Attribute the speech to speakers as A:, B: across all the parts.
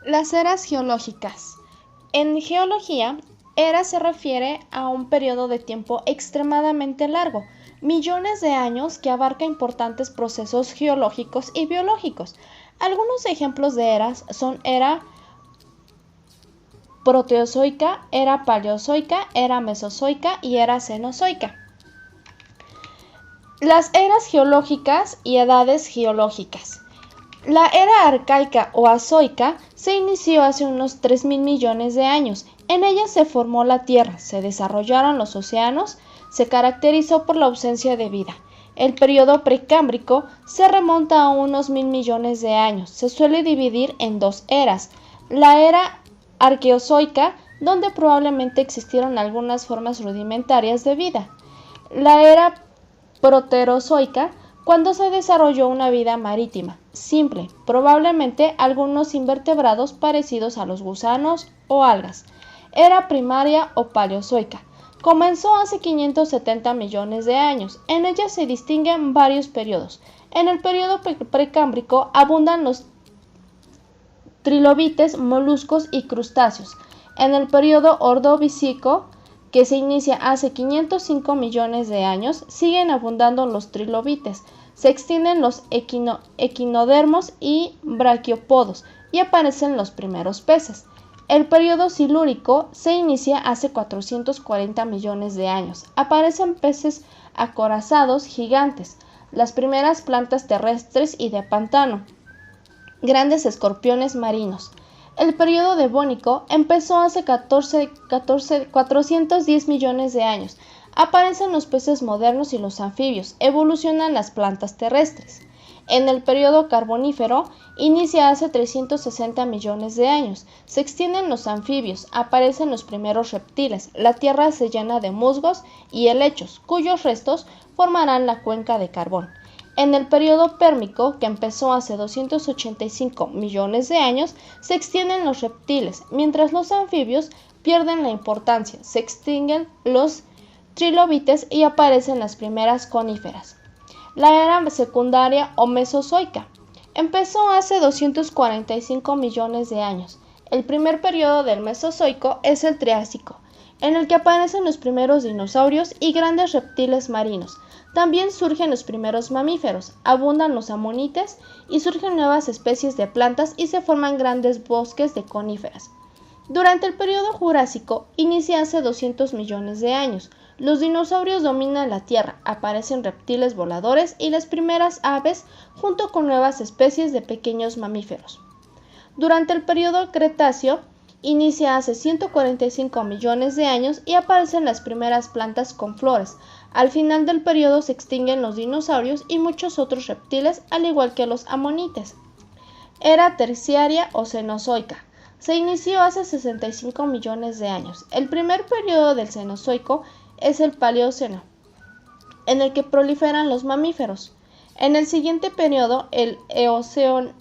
A: Las eras geológicas. En geología, era se refiere a un periodo de tiempo extremadamente largo, millones de años que abarca importantes procesos geológicos y biológicos. Algunos ejemplos de eras son era proterozoica, era paleozoica, era mesozoica y era cenozoica. Las eras geológicas y edades geológicas. La era arcaica o azoica se inició hace unos 3.000 millones de años. En ella se formó la Tierra, se desarrollaron los océanos, se caracterizó por la ausencia de vida. El periodo precámbrico se remonta a unos 1.000 millones de años. Se suele dividir en dos eras. La era arqueozoica, donde probablemente existieron algunas formas rudimentarias de vida. La era proterozoica, cuando se desarrolló una vida marítima, simple, probablemente algunos invertebrados parecidos a los gusanos o algas. Era primaria o paleozoica. Comenzó hace 570 millones de años. En ella se distinguen varios periodos. En el periodo precámbrico abundan los trilobites, moluscos y crustáceos. En el periodo ordovícico, que se inicia hace 505 millones de años, siguen abundando los trilobites, se extienden los equinodermos y braquiópodos y aparecen los primeros peces. El periodo silúrico se inicia hace 440 millones de años. Aparecen peces acorazados gigantes, las primeras plantas terrestres y de pantano, grandes escorpiones marinos. El periodo devónico empezó hace 410 millones de años. Aparecen los peces modernos y los anfibios, evolucionan las plantas terrestres. En el periodo carbonífero inicia hace 360 millones de años. Se extienden los anfibios, aparecen los primeros reptiles, la tierra se llena de musgos y helechos, cuyos restos formarán la cuenca de carbón. En el periodo pérmico, que empezó hace 285 millones de años, se extienden los reptiles, mientras los anfibios pierden la importancia, se extinguen los trilobites y aparecen las primeras coníferas. La era secundaria o mesozoica empezó hace 245 millones de años. El primer periodo del Mesozoico es el Triásico, en el que aparecen los primeros dinosaurios y grandes reptiles marinos. También surgen los primeros mamíferos, abundan los amonites y surgen nuevas especies de plantas y se forman grandes bosques de coníferas. Durante el periodo Jurásico inicia hace 200 millones de años. Los dinosaurios dominan la Tierra, aparecen reptiles voladores y las primeras aves junto con nuevas especies de pequeños mamíferos. Durante el periodo Cretáceo inicia hace 145 millones de años y aparecen las primeras plantas con flores. Al final del periodo se extinguen los dinosaurios y muchos otros reptiles, al igual que los amonites. Era terciaria o cenozoica. Se inició hace 65 millones de años. El primer periodo del Cenozoico es el Paleoceno, en el que proliferan los mamíferos. En el siguiente periodo, el Eoceno,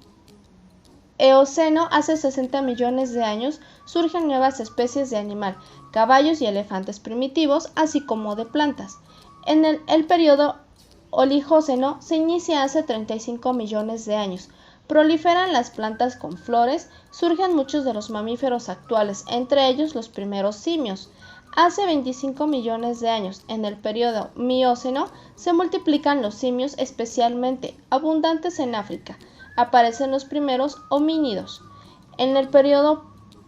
A: hace 60 millones de años, surgen nuevas especies de animal, caballos y elefantes primitivos, así como de plantas. En el periodo Oligoceno se inicia hace 35 millones de años. Proliferan las plantas con flores, surgen muchos de los mamíferos actuales, entre ellos los primeros simios. Hace 25 millones de años, en el periodo Mioceno, se multiplican los simios especialmente abundantes en África. Aparecen los primeros homínidos. En el periodo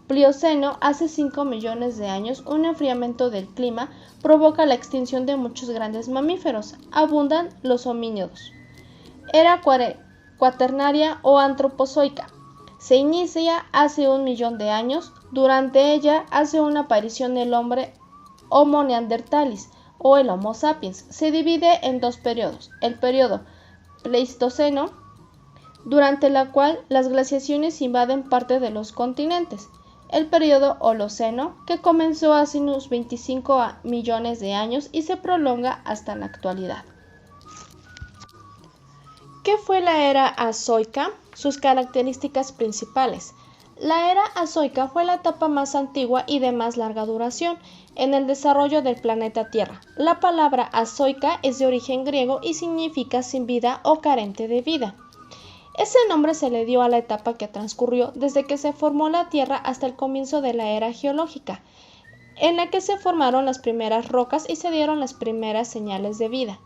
A: Plioceno, hace 5 millones de años, un enfriamiento del clima provoca la extinción de muchos grandes mamíferos. Abundan los homínidos. Era cuaternaria o antropozoica. Se inicia hace 1 millón de años. Durante ella hace una aparición el hombre Homo neanderthalis o el Homo sapiens. Se divide en dos periodos. El periodo Pleistoceno, durante la cual las glaciaciones invaden parte de los continentes. El periodo Holoceno, que comenzó hace unos 25 millones de años y se prolonga hasta la actualidad. ¿Qué fue la era azoica? Sus características principales. La era azoica fue la etapa más antigua y de más larga duración en el desarrollo del planeta Tierra. La palabra azoica es de origen griego y significa sin vida o carente de vida. Ese nombre se le dio a la etapa que transcurrió desde que se formó la Tierra hasta el comienzo de la era geológica, en la que se formaron las primeras rocas y se dieron las primeras señales de vida.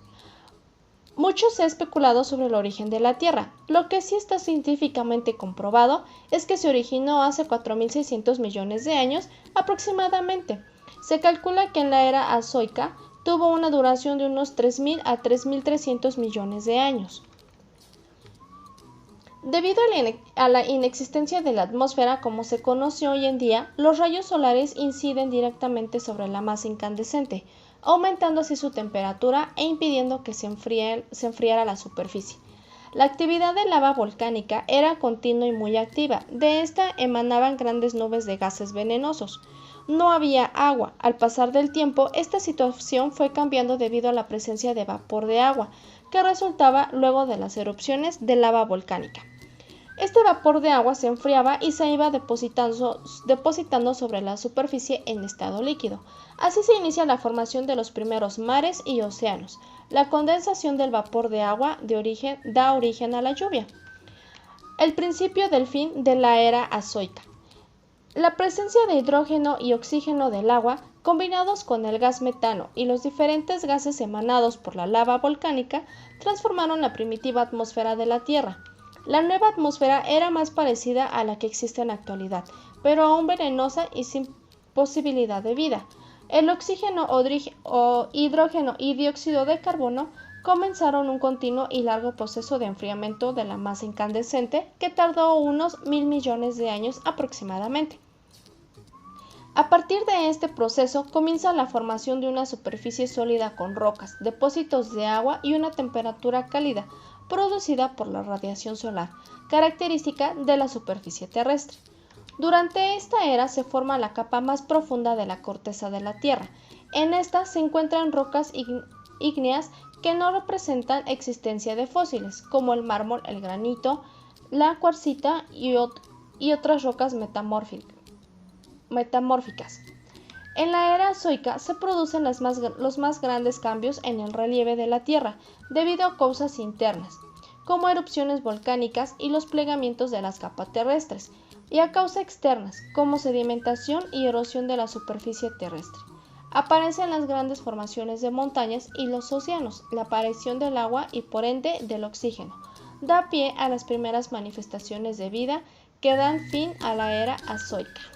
A: Mucho se ha especulado sobre el origen de la Tierra. Lo que sí está científicamente comprobado es que se originó hace 4.600 millones de años aproximadamente. Se calcula que en la era azoica tuvo una duración de unos 3.000 a 3.300 millones de años. Debido a la inexistencia de la atmósfera como se conoce hoy en día, los rayos solares inciden directamente sobre la masa incandescente, aumentando así su temperatura e impidiendo que se enfriara la superficie. La actividad de lava volcánica era continua y muy activa. De esta emanaban grandes nubes de gases venenosos. No había agua. Al pasar del tiempo, esta situación fue cambiando debido a la presencia de vapor de agua, que resultaba luego de las erupciones de lava volcánica. Este vapor de agua se enfriaba y se iba depositando sobre la superficie en estado líquido. Así se inicia la formación de los primeros mares y océanos. La condensación del vapor de agua da origen a la lluvia. El principio del fin de la era azoica. La presencia de hidrógeno y oxígeno del agua, combinados con el gas metano y los diferentes gases emanados por la lava volcánica, transformaron la primitiva atmósfera de la Tierra. La nueva atmósfera era más parecida a la que existe en la actualidad, pero aún venenosa y sin posibilidad de vida. El oxígeno, hidrógeno y dióxido de carbono comenzaron un continuo y largo proceso de enfriamiento de la masa incandescente que tardó unos 1.000 millones de años aproximadamente. A partir de este proceso comienza la formación de una superficie sólida con rocas, depósitos de agua y una temperatura cálida, producida por la radiación solar, característica de la superficie terrestre. Durante esta era se forma la capa más profunda de la corteza de la Tierra. En esta se encuentran rocas ígneas que no representan existencia de fósiles, como el mármol, el granito, la cuarcita y otras rocas metamórficas. En la era azoica se producen los más grandes cambios en el relieve de la Tierra debido a causas internas, como erupciones volcánicas y los plegamientos de las capas terrestres, y a causas externas, como sedimentación y erosión de la superficie terrestre. Aparecen las grandes formaciones de montañas y los océanos, la aparición del agua y por ende del oxígeno, da pie a las primeras manifestaciones de vida que dan fin a la era azoica.